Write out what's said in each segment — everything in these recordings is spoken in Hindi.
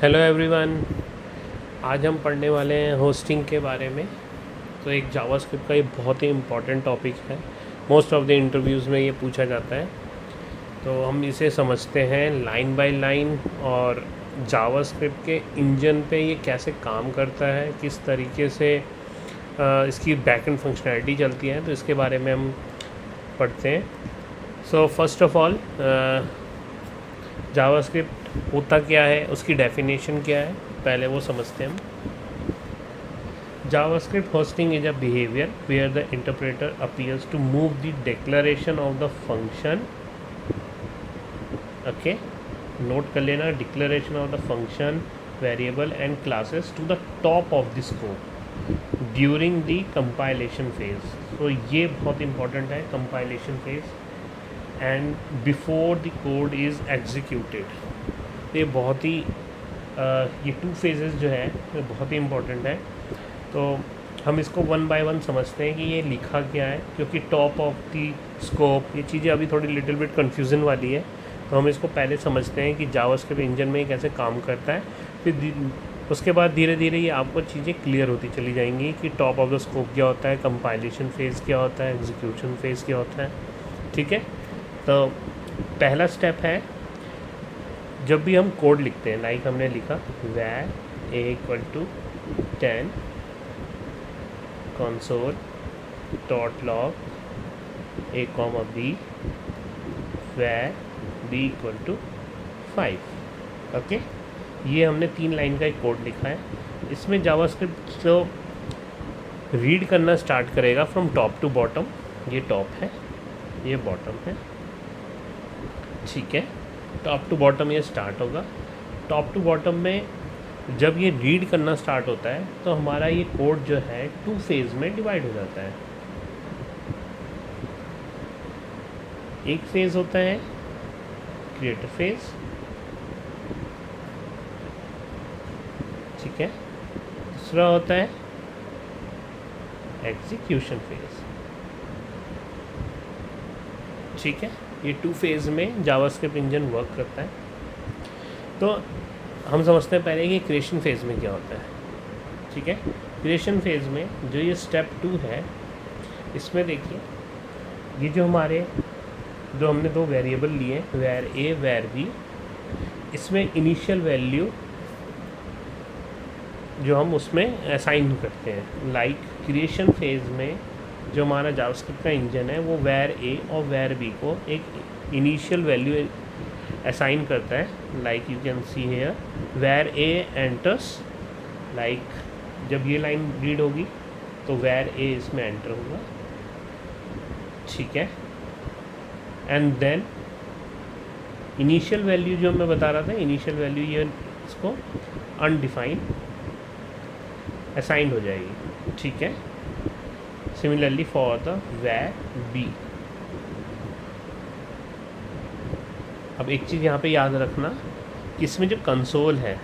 Hello everyone. आज हम पढ़ने वाले हैं होस्टिंग के बारे में। तो एक जावास्क्रिप्ट का ये बहुत ही इम्पॉर्टेंट टॉपिक है। मोस्ट ऑफ द इंटरव्यूज़ में ये पूछा जाता है। तो हम इसे समझते हैं लाइन बाय लाइन, और जावास्क्रिप्ट के इंजन पे ये कैसे काम करता है, किस तरीके से इसकी बैकएंड फंक्शनैलिटी चलती है, तो इसके बारे में हम पढ़ते हैं। So first of all, JavaScript होता क्या है, उसकी डेफिनेशन क्या है, पहले वो समझते हैं हम। JavaScript hosting is a behavior where the interpreter appears to move the declaration of the function, okay, note कर लेना, declaration of the function, variable and classes to the top of the scope during the compilation phase. So ये बहुत important है, compilation phase and before the code is executed. ये बहुत ही ये टू फेजेस जो है ये बहुत ही इम्पोर्टेंट है। तो हम इसको वन बाय वन समझते हैं कि ये लिखा क्या है, क्योंकि टॉप ऑफ दी स्कोप ये चीज़ें अभी थोड़ी लिटिल बिट कन्फ्यूज़न वाली है। तो हम इसको पहले समझते हैं कि जावास्क्रिप्ट इंजन में ये कैसे काम करता है, फिर उसके बाद धीरे धीरे ये आपको चीज़ें क्लियर होती चली जाएंगी कि टॉप ऑफ द स्कोप क्या होता है, कंपाइलेशन फेज़ क्या होता है, एग्जीक्यूशन फेज़ क्या होता है। ठीक है, तो पहला स्टेप है, जब भी हम कोड लिखते हैं, लाइक हमने लिखा var a=10 console.log a, b var b=5। Okay, ये हमने 3 लाइन का एक कोड लिखा है। इसमें जावास्क्रिप्ट जो रीड करना स्टार्ट करेगा फ्रॉम टॉप टू बॉटम। ये टॉप है, ये बॉटम है। ठीक है, टॉप टू बॉटम ये स्टार्ट होगा। टॉप टू बॉटम में जब ये रीड करना स्टार्ट होता है तो हमारा ये कोड जो है टू फेज़ में डिवाइड हो जाता है। एक फेज़ होता है क्रिएटर फेज़, ठीक है। दूसरा होता है एग्जीक्यूशन फेज़, ठीक है। ये टू फेज़ में जावास्क्रिप्ट इंजन वर्क करता है। तो हम समझते हैं पहले कि क्रिएशन फेज़ में क्या होता है। ठीक है, क्रिएशन फेज़ में जो ये स्टेप 2 है, इसमें देखिए ये जो हमारे हमने दो वेरिएबल लिए var a var b, इसमें इनिशियल वैल्यू जो हम उसमें असाइन करते हैं। लाइक क्रिएशन फेज़ में जो हमारा जावास्क्रिप्ट का इंजन है वो var a और var b को एक इनिशियल वैल्यू असाइन करता है। Like you can see here var a enters, like जब ये लाइन रीड होगी तो var a इसमें एंटर होगा, ठीक है। एंड देन इनिशियल वैल्यू जो मैं बता रहा था, इनिशियल वैल्यू ये इसको अनडिफाइंड असाइंड हो जाएगी, ठीक है। Similarly for the var b। अब एक चीज़ यहाँ पे याद रखना कि इसमें जो कंसोल है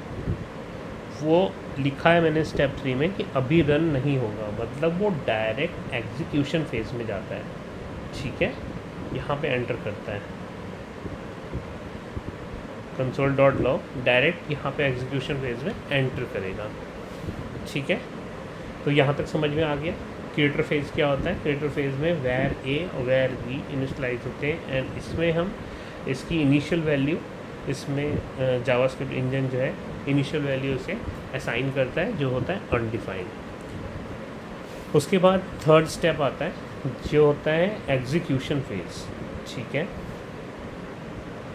वो लिखा है मैंने स्टेप 3 में कि अभी रन नहीं होगा, मतलब वो डायरेक्ट एग्जीक्यूशन फेज़ में जाता है, ठीक है। यहाँ पे एंटर करता है console.log, डायरेक्ट यहाँ पे एग्जीक्यूशन फेज़ में एंटर करेगा, ठीक है। तो यहाँ तक समझ में आ गया। क्रिएटर फेज़ क्या होता है, क्रिएटर फेज़ में var a और var b इनिशियलाइज होते हैं, एंड इसमें हम इसकी इनिशियल वैल्यू, इसमें जावास्क्रिप्ट इंजन जो है इनिशियल वैल्यू से असाइन करता है जो होता है अनडिफाइंड। उसके बाद थर्ड स्टेप आता है जो होता है एग्जीक्यूशन फेज़, ठीक है।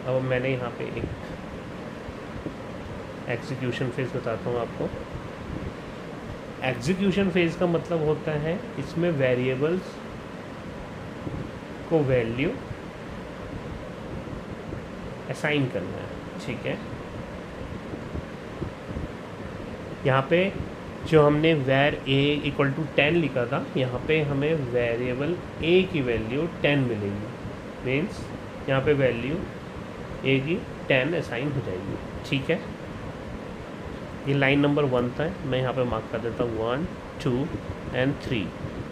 अब मैंने यहाँ पे एक एग्जीक्यूशन फेज़ बताता हूँ आपको। एग्जीक्यूशन फेज़ का मतलब होता है इसमें वेरिएबल्स को वैल्यू असाइन करना है, ठीक है। यहाँ पे जो हमने var a=10 लिखा था, यहाँ पे हमें वेरिएबल a की वैल्यू 10 मिलेगी। मीन्स यहाँ पे वैल्यू a की 10 असाइन हो जाएगी, ठीक है। ये लाइन नंबर 1 था, मैं यहाँ पे मार्क कर देता हूँ 1 2 एंड 3।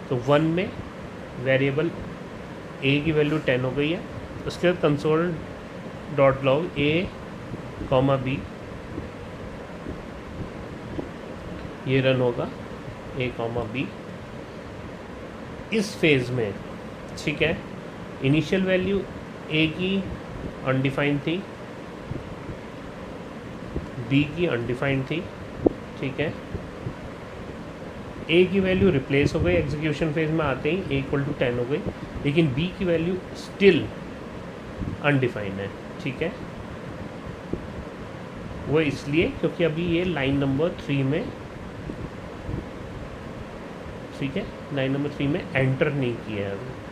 तो 1 में वेरिएबल a की वैल्यू 10 हो गई है। उसके बाद console.log a, b ये रन होगा ए कॉमा बी। इस फेज़ में ठीक है, इनिशियल वैल्यू ए की अनडिफाइंड थी, बी की अनडिफाइंड थी, ठीक है। ए की वैल्यू रिप्लेस हो गई एग्जीक्यूशन फेज में आते ही, ए इक्वल टू 10 हो गई, लेकिन बी की वैल्यू स्टिल अनडिफाइंड है, ठीक है। वो इसलिए क्योंकि अभी ये लाइन नंबर 3 में, ठीक है, लाइन नंबर 3 में एंटर नहीं किया है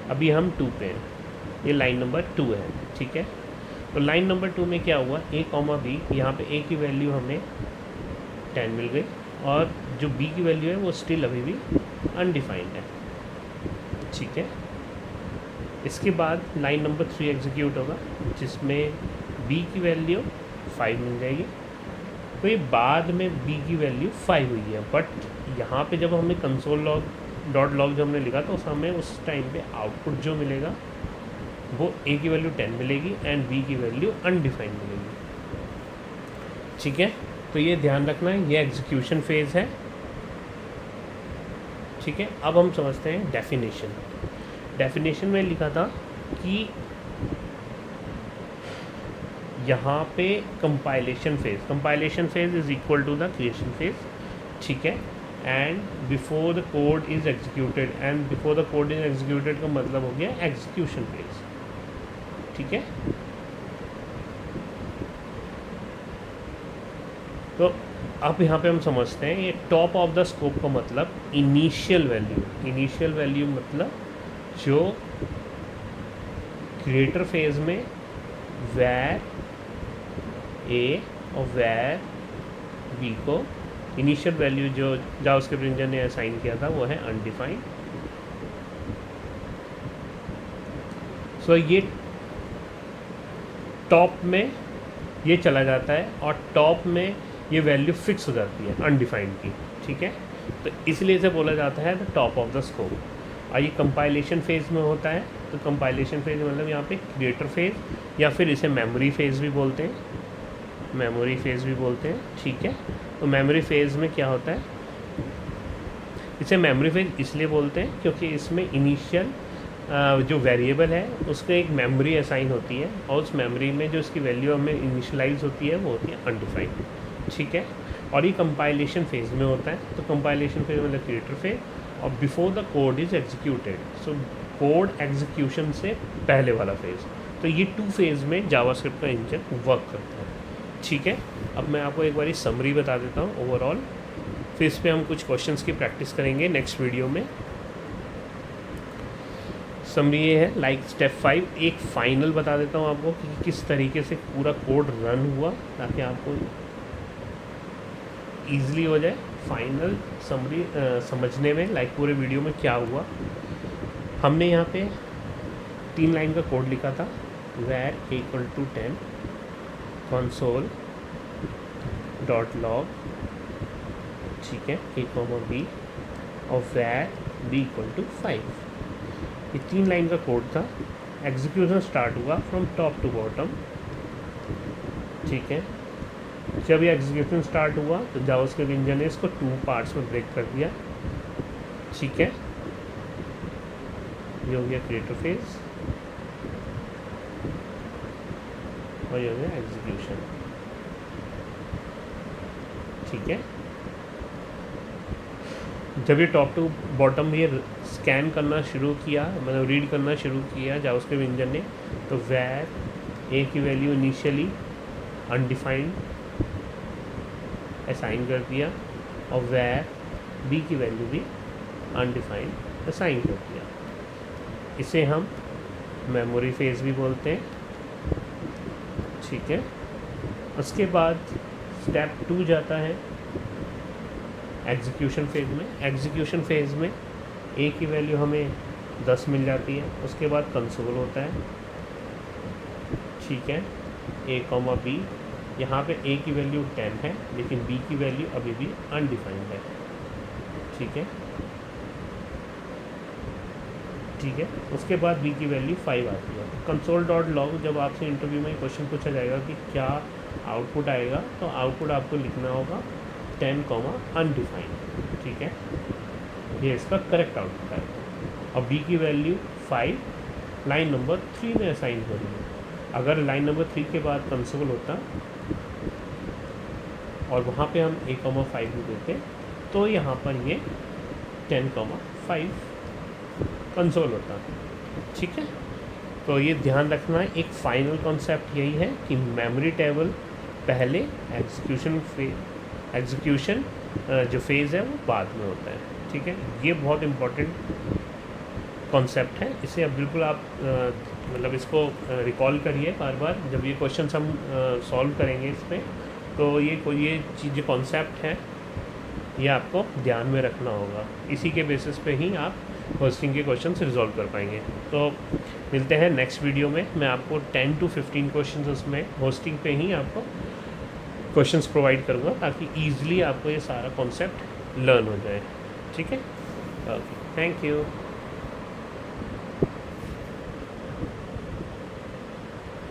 अभी हम 2 पे हैं, ये लाइन नंबर 2 है, ठीक है। तो लाइन नंबर 2 में क्या हुआ, ए कॉमा बी, यहाँ पे ए की वैल्यू हमें 10 मिल गई और जो बी की वैल्यू है वो स्टिल अभी भी अनडिफाइंड है, ठीक है। इसके बाद लाइन नंबर 3 एग्जीक्यूट होगा जिसमें बी की वैल्यू 5 मिल जाएगी। तो ये बाद में बी की वैल्यू 5 हुई है, बट यहाँ पे जब हमें कंसोल लॉग डॉट लॉग जो हमने लिखा तो हमें उस टाइम पे आउटपुट जो मिलेगा वो ए की वैल्यू 10 मिलेगी एंड बी की वैल्यू अनडिफाइंड मिलेगी, ठीक है। तो ये ध्यान रखना है, ये एग्जीक्यूशन फेज़ है, ठीक है। अब हम समझते हैं डेफिनेशन। डेफिनेशन में लिखा था कि यहाँ पे compilation phase is equal to the creation phase, ठीक है। And before the code is executed, and before the code is executed का मतलब हो गया एग्जीक्यूशन फेज, ठीक है। तो अब यहाँ पे हम समझते हैं ये टॉप ऑफ द स्कोप का मतलब इनिशियल वैल्यू मतलब जो क्रिएटर फेज में वैर ए और वैर बी को इनिशियल वैल्यू जो जावास्क्रिप्ट इंजन ने असाइन किया था वो है अनडिफाइंड। सो ये टॉप में ये चला जाता है और टॉप में ये वैल्यू फिक्स हो जाती है अनडिफाइंड की, ठीक है। तो इसलिए इसे बोला जाता है the top of the scope. और ये कंपाइलेशन फेज़ में होता है, तो कंपाइलेशन फेज़ मतलब यहाँ पे क्रिएटर फेज़ या फिर इसे मेमोरी फेज़ भी बोलते हैं, ठीक है। तो मेमोरी फेज़ में क्या होता है, इसे मेमोरी फेज़ इसलिए बोलते हैं क्योंकि इसमें इनिशियल जो वेरिएबल है उसको एक मेमोरी असाइन होती है और उस मेमोरी में जो इसकी वैल्यू हमें इनिशियलाइज होती है वो होती है अनडिफाइंड, ठीक है। और ये कंपाइलेशन फेज़ में होता है, तो कंपाइलेशन फेज़ मतलब क्रिएटर फेज़ और before the code is executed, so code execution से पहले वाला फेज़। तो ये 2 फेज़ में जावास्क्रिप्ट का इंजन वर्क करता है, ठीक है। अब मैं आपको एक बार समरी बता देता हूँ ओवरऑल, फिर इस पर हम कुछ क्वेश्चंस की प्रैक्टिस करेंगे नेक्स्ट वीडियो में। समरी ये है, लाइक स्टेप 5 एक फाइनल बता देता हूँ आपको कि किस तरीके से पूरा कोड रन हुआ ताकि आपको ईज़िली हो जाए फाइनल समरी समझने में, लाइक पूरे वीडियो में क्या हुआ। हमने यहाँ पे 3 लाइन का कोड लिखा था, var a equal to 10 console dot log, ठीक है, ए कॉमा बी और वैर बी इक्वल टू 5। ये 3 लाइन का कोड था। एग्जीक्यूशन स्टार्ट हुआ फ्रॉम टॉप टू बॉटम, ठीक है। जब ये एग्जीक्यूशन स्टार्ट हुआ तो जावास्क्रिप्ट इंजन ने इसको 2 पार्ट्स में ब्रेक कर दिया, ठीक है। ये हो गया क्रिएटर फेज और ये हो गया एग्जीक्यूशन, ठीक है। जब ये टॉप टू बॉटम ये स्कैन करना शुरू किया, मतलब रीड करना शुरू किया जावास्क्रिप्ट इंजन ने, तो वैर ए की वैल्यू इनिशियली अनडिफाइंड असाइन कर दिया और वैर बी की वैल्यू भी अनडिफाइंड असाइन कर दिया। इसे हम मेमोरी फेज भी बोलते हैं, ठीक है। उसके बाद स्टेप 2 जाता है एग्जीक्यूशन फेज में। एग्जीक्यूशन फेज में ए की वैल्यू हमें 10 मिल जाती है, उसके बाद कंसोल होता है, ठीक है, ए कॉमा बी। यहाँ पे ए की वैल्यू 10 है लेकिन बी की वैल्यू अभी भी अनडिफाइंड है, ठीक है, ठीक है। उसके बाद बी की वैल्यू 5 आती है। कंसोल डॉट लॉग, जब आपसे इंटरव्यू में क्वेश्चन पूछा जाएगा कि क्या आउटपुट आएगा, तो आउटपुट आपको लिखना होगा 10 कॉमा अनडिफाइंड, ठीक है, ये इसका करेक्ट आउटपुट है। अब b की वैल्यू 5 लाइन नंबर 3 में असाइन हो रही है। अगर लाइन नंबर 3 के बाद कंसोल होता और वहाँ पे हम a,5 भी देते तो यहाँ पर ये 10,5 कंसोल होता, ठीक है। तो ये ध्यान रखना है, एक फाइनल कॉन्सेप्ट यही है कि मेमोरी टेबल पहले, एग्जीक्यूशन जो फेज़ है वो बाद में होता है, ठीक है। ये बहुत इम्पोर्टेंट कॉन्सेप्ट है, इसे अब बिल्कुल आप मतलब इसको रिकॉल करिए बार बार जब ये क्वेश्चन हम सॉल्व करेंगे इस पर। तो ये चीज़ कॉन्सेप्ट है, ये आपको ध्यान में रखना होगा, इसी के बेसिस पे ही आप होस्टिंग के क्वेश्चन रिजॉल्व कर पाएंगे। तो मिलते हैं नेक्स्ट वीडियो में, मैं आपको 10 to 15 क्वेश्चन उसमें होस्टिंग पे ही आपको क्वेश्चंस प्रोवाइड करूँगा ताकि ईजिली आपको ये सारा कॉन्सेप्ट लर्न हो जाए, ठीक है। Okay, thank you.